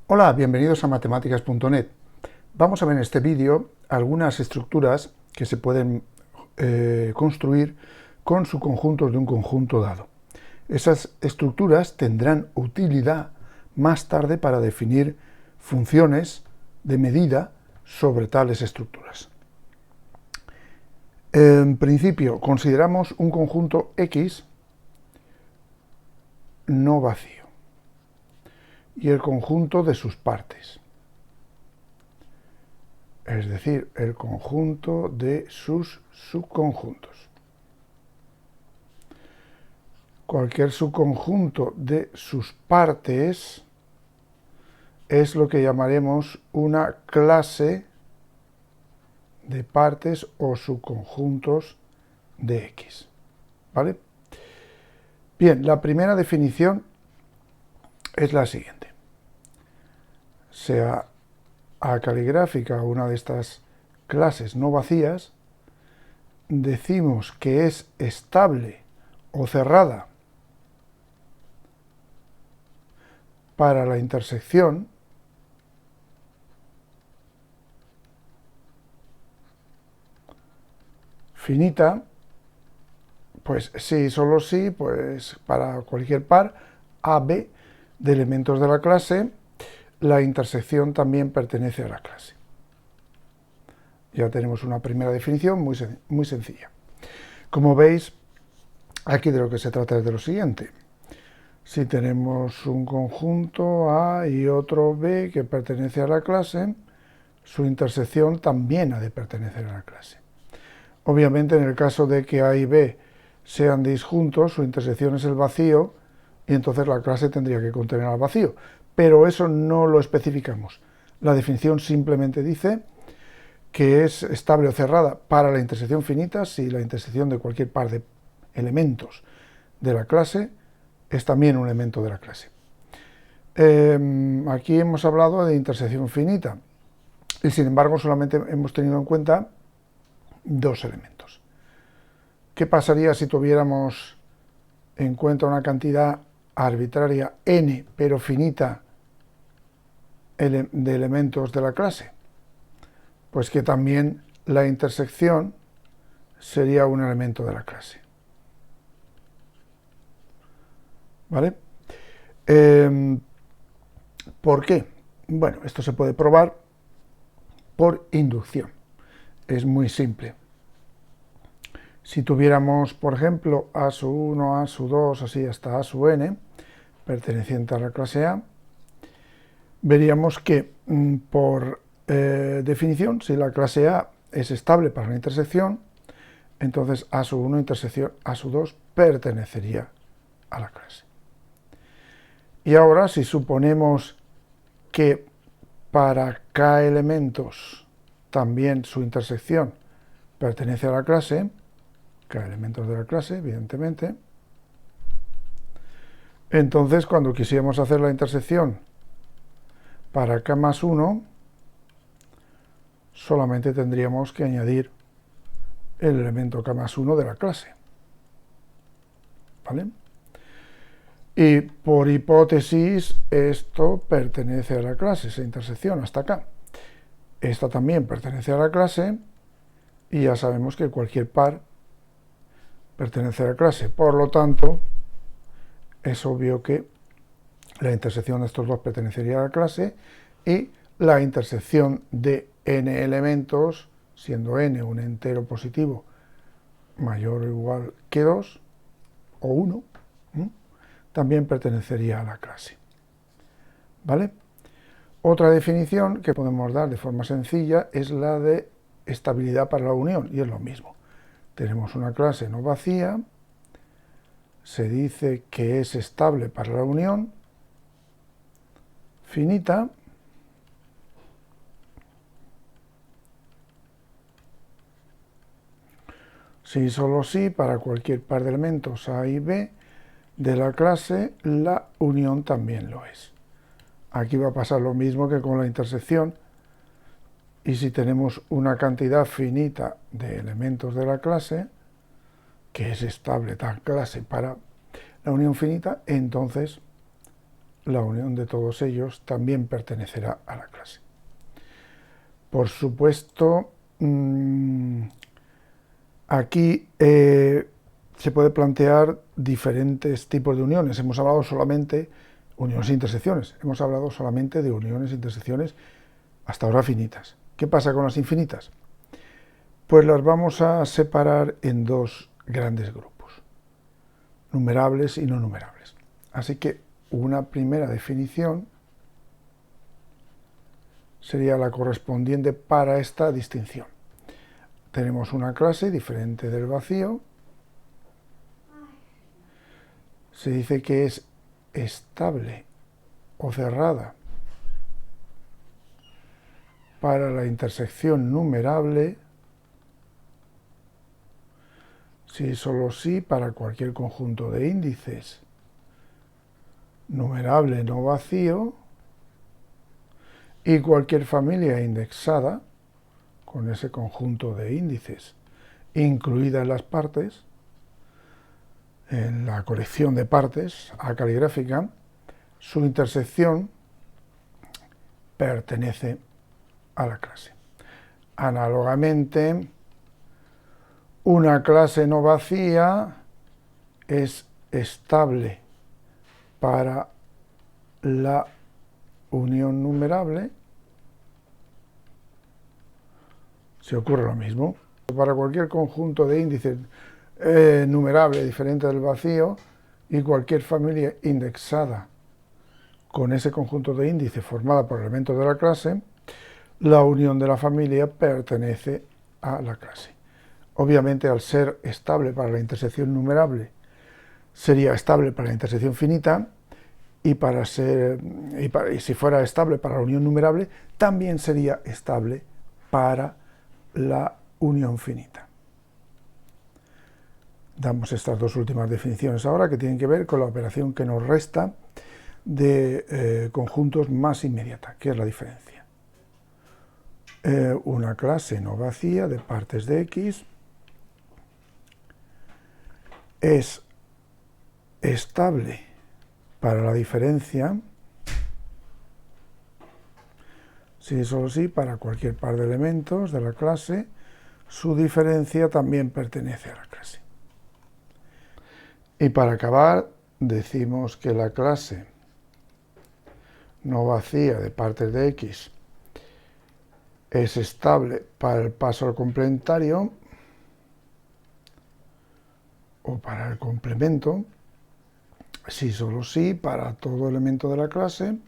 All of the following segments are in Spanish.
Hola, bienvenidos a matemáticas.net. Vamos a ver en este vídeo algunas estructuras que se pueden construir con subconjuntos de un conjunto dado. Esas estructuras tendrán utilidad más tarde para definir funciones de medida sobre tales estructuras. En principio, consideramos un conjunto X no vacío y el conjunto de sus partes, es decir, el conjunto de sus subconjuntos. Cualquier subconjunto de sus partes es lo que llamaremos una clase de partes o subconjuntos de X. ¿Vale? Bien, la primera definición es la siguiente. Sea a caligráfica una de estas clases no vacías, decimos que es estable o cerrada para la intersección finita, pues sí, solo sí, pues para cualquier par AB de elementos de la clase, la intersección también pertenece a la clase. Ya tenemos una primera definición muy sencilla. Como veis, aquí de lo que se trata es de lo siguiente. Si tenemos un conjunto A y otro B que pertenece a la clase, su intersección también ha de pertenecer a la clase. Obviamente, en el caso de que A y B sean disjuntos, su intersección es el vacío y entonces la clase tendría que contener al vacío. Pero eso no lo especificamos. La definición simplemente dice que es estable o cerrada para la intersección finita si la intersección de cualquier par de elementos de la clase es también un elemento de la clase. Aquí hemos hablado de intersección finita y sin embargo solamente hemos tenido en cuenta dos elementos. ¿Qué pasaría si tuviéramos en cuenta una cantidad arbitraria n, pero finita, de elementos de la clase? Pues que también la intersección sería un elemento de la clase. ¿Vale? ¿Por qué? Bueno, esto se puede probar por inducción. Es muy simple. Si tuviéramos, por ejemplo, A sub 1, A sub 2, así hasta A sub n, perteneciente a la clase A, veríamos que por definición, si la clase A es estable para la intersección, entonces A sub 1 intersección A sub 2 pertenecería a la clase. Y ahora, si suponemos que para K elementos también su intersección pertenece a la clase, K elementos de la clase, evidentemente, entonces cuando quisiéramos hacer la intersección para K más 1, solamente tendríamos que añadir el elemento K más 1 de la clase. ¿Vale? Y por hipótesis, esto pertenece a la clase, esa intersección hasta acá. Esta también pertenece a la clase y ya sabemos que cualquier par pertenece a la clase. Por lo tanto, es obvio que la intersección de estos dos pertenecería a la clase y la intersección de n elementos, siendo n un entero positivo mayor o igual que 2 o 1, también pertenecería a la clase. ¿Vale? Otra definición que podemos dar de forma sencilla es la de estabilidad para la unión, y es lo mismo. Tenemos una clase no vacía, se dice que es estable para la unión finita, si solo sí, para cualquier par de elementos A y B de la clase, la unión también lo es. Aquí va a pasar lo mismo que con la intersección, y si tenemos una cantidad finita de elementos de la clase, que es estable tal clase para la unión finita, entonces la unión de todos ellos también pertenecerá a la clase. Por supuesto, aquí se puede plantear diferentes tipos de uniones. Hemos hablado solamente uniones e intersecciones. Hemos hablado solamente de uniones e intersecciones hasta ahora finitas. ¿Qué pasa con las infinitas? Pues las vamos a separar en dos grandes grupos, numerables y no numerables. Así que una primera definición sería la correspondiente para esta distinción. Tenemos una clase diferente del vacío. Se dice que es estable o cerrada para la intersección numerable, si solo sí para cualquier conjunto de índices numerable no vacío y cualquier familia indexada con ese conjunto de índices incluida en las partes, en la colección de partes A caligráfica, su intersección pertenece a la clase. Análogamente, una clase no vacía es estable para la unión numerable. Se ocurre lo mismo. Para cualquier conjunto de índices numerable diferente del vacío y cualquier familia indexada con ese conjunto de índices formada por elementos de la clase, la unión de la familia pertenece a la clase. Obviamente, al ser estable para la intersección numerable, sería estable para la intersección finita, y si fuera estable para la unión numerable, también sería estable para la unión finita. Damos estas dos últimas definiciones ahora, que tienen que ver con la operación que nos resta de conjuntos más inmediata, que es la diferencia. Una clase no vacía de partes de X es estable para la diferencia, si solo sí, para cualquier par de elementos de la clase, su diferencia también pertenece a la clase. Y para acabar, decimos que la clase no vacía de partes de X es estable para el paso al complementario o para el complemento, si solo sí, para todo elemento de la clase,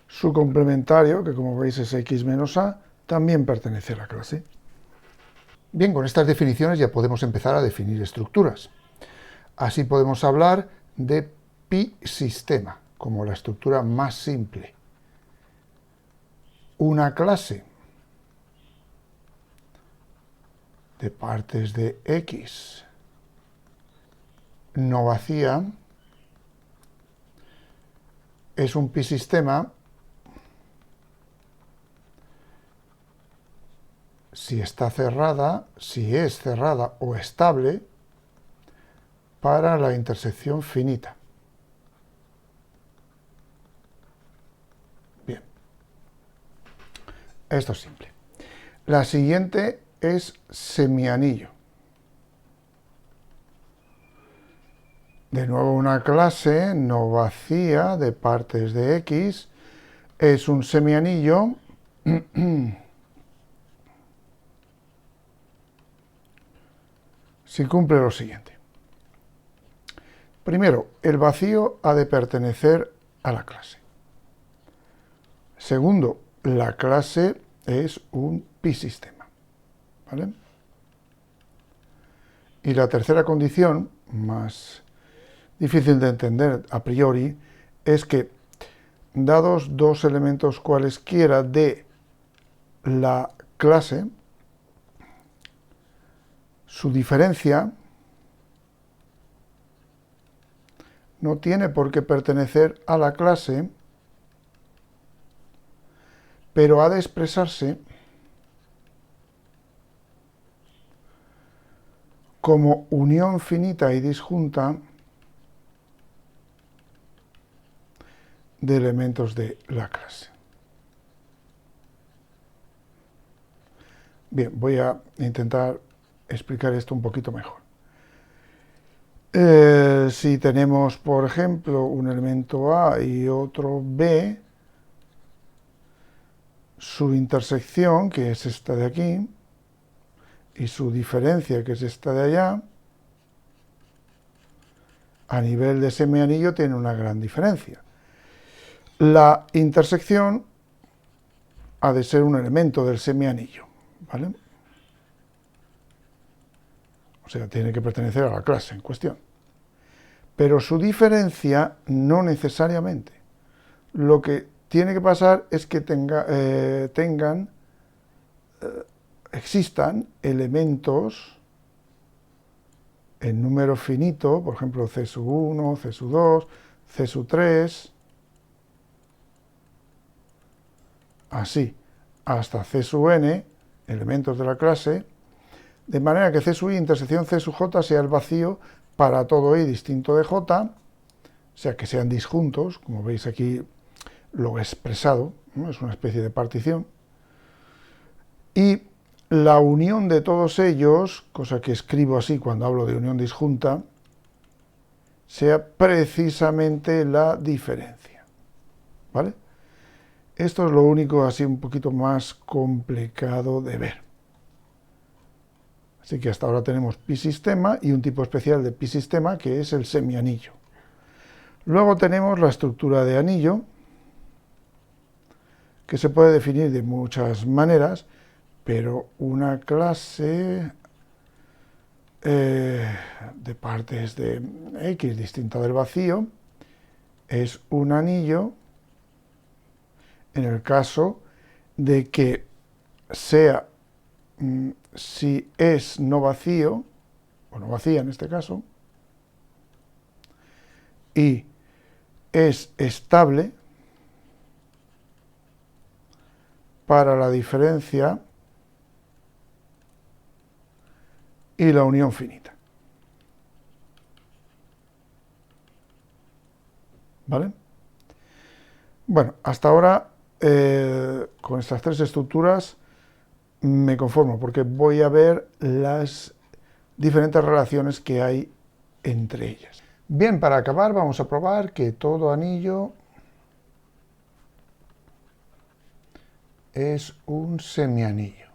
su complementario, que como veis es X menos A, también pertenece a la clase. Bien, con estas definiciones ya podemos empezar a definir estructuras. Así podemos hablar de pi-sistema, como la estructura más simple. Una clase de partes de X no vacía es un pi-sistema si está cerrada, si es cerrada o estable para la intersección finita. Bien, esto es simple. La siguiente es semianillo. De nuevo una clase no vacía de partes de X es un semianillo si cumple lo siguiente. Primero, el vacío ha de pertenecer a la clase. Segundo, la clase es un pi-sistema. ¿Vale? Y la tercera condición, más difícil de entender a priori, es que dados dos elementos cualesquiera de la clase, su diferencia no tiene por qué pertenecer a la clase, pero ha de expresarse como unión finita y disjunta de elementos de la clase. Bien, voy a intentar explicar esto un poquito mejor. Si tenemos, por ejemplo, un elemento A y otro B, su intersección, que es esta de aquí, y su diferencia, que es esta de allá, a nivel de semianillo tiene una gran diferencia. La intersección ha de ser un elemento del semianillo, ¿vale? O sea, tiene que pertenecer a la clase en cuestión. Pero su diferencia no necesariamente. Lo que tiene que pasar es que existan elementos en número finito, por ejemplo, C sub 1, C sub 2, C sub 3, así, hasta C sub n, elementos de la clase, de manera que C sub i intersección C sub j sea el vacío para todo i distinto de j, o sea, que sean disjuntos, como veis aquí lo he expresado, ¿no? Es una especie de partición, y la unión de todos ellos, cosa que escribo así cuando hablo de unión disjunta, sea precisamente la diferencia, ¿vale? Esto es lo único así un poquito más complicado de ver. Así que hasta ahora tenemos pi-sistema y un tipo especial de pi-sistema que es el semianillo. Luego tenemos la estructura de anillo, que se puede definir de muchas maneras, pero una clase de partes de X distinta del vacío es un anillo en el caso de que sea, si es no vacío, o no vacía en este caso, y es estable para la diferencia y la unión finita. ¿Vale? Bueno, hasta ahora con estas tres estructuras me conformo porque voy a ver las diferentes relaciones que hay entre ellas. Bien, para acabar vamos a probar que todo anillo es un semianillo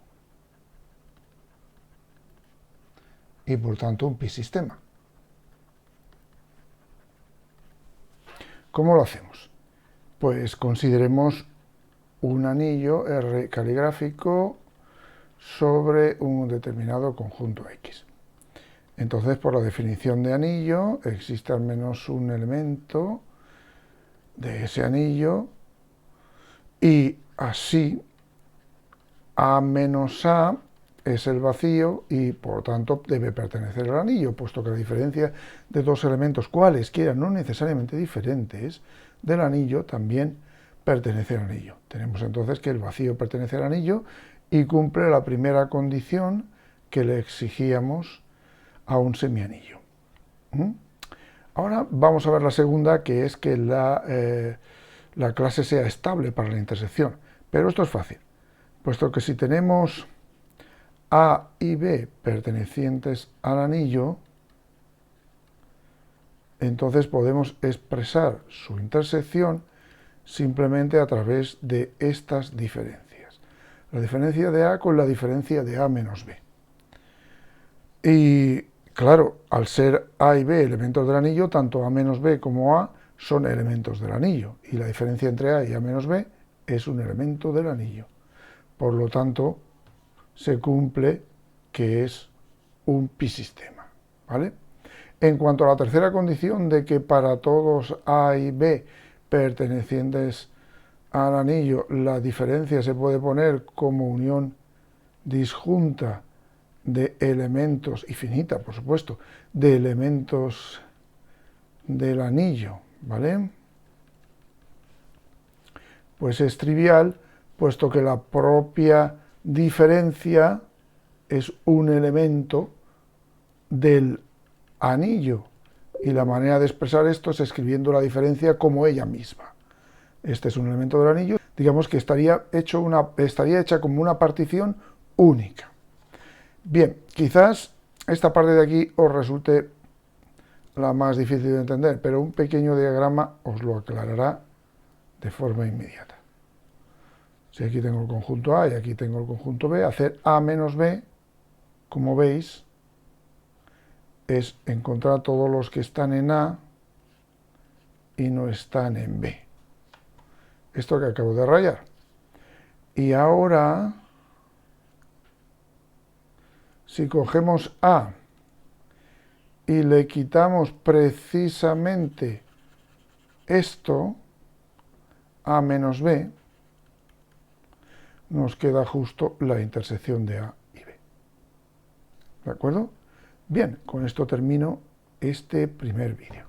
y por tanto un pi-sistema. ¿Cómo lo hacemos? Pues consideremos un anillo R caligráfico sobre un determinado conjunto X. Entonces, por la definición de anillo, existe al menos un elemento de ese anillo y así A menos A es el vacío y por lo tanto debe pertenecer al anillo, puesto que la diferencia de dos elementos cualesquiera, no necesariamente diferentes, del anillo también pertenece al anillo. Tenemos entonces que el vacío pertenece al anillo y cumple la primera condición que le exigíamos a un semianillo. Ahora vamos a ver la segunda, que es que la clase sea estable para la intersección. Pero esto es fácil, puesto que si tenemos A y B pertenecientes al anillo, entonces podemos expresar su intersección simplemente a través de estas diferencias. La diferencia de A con la diferencia de A menos B. Y claro, al ser A y B elementos del anillo, tanto A menos B como A son elementos del anillo. Y la diferencia entre A y A menos B es un elemento del anillo. Por lo tanto, se cumple que es un pi-sistema, ¿vale? En cuanto a la tercera condición de que para todos A y B pertenecientes al anillo la diferencia se puede poner como unión disjunta de elementos, y finita por supuesto, de elementos del anillo, ¿vale? Pues es trivial, puesto que la propia diferencia es un elemento del anillo y la manera de expresar esto es escribiendo la diferencia como ella misma. este es un elemento del anillo, digamos que estaría hecha como una partición única. Bien, quizás esta parte de aquí os resulte la más difícil de entender, pero un pequeño diagrama os lo aclarará de forma inmediata. Si aquí tengo el conjunto A y aquí tengo el conjunto B, hacer A menos B, como veis, es encontrar todos los que están en A y no están en B. Esto que acabo de rayar. Y ahora, si cogemos A y le quitamos precisamente esto, A menos B, nos queda justo la intersección de A y B. ¿De acuerdo? Bien, con esto termino este primer vídeo.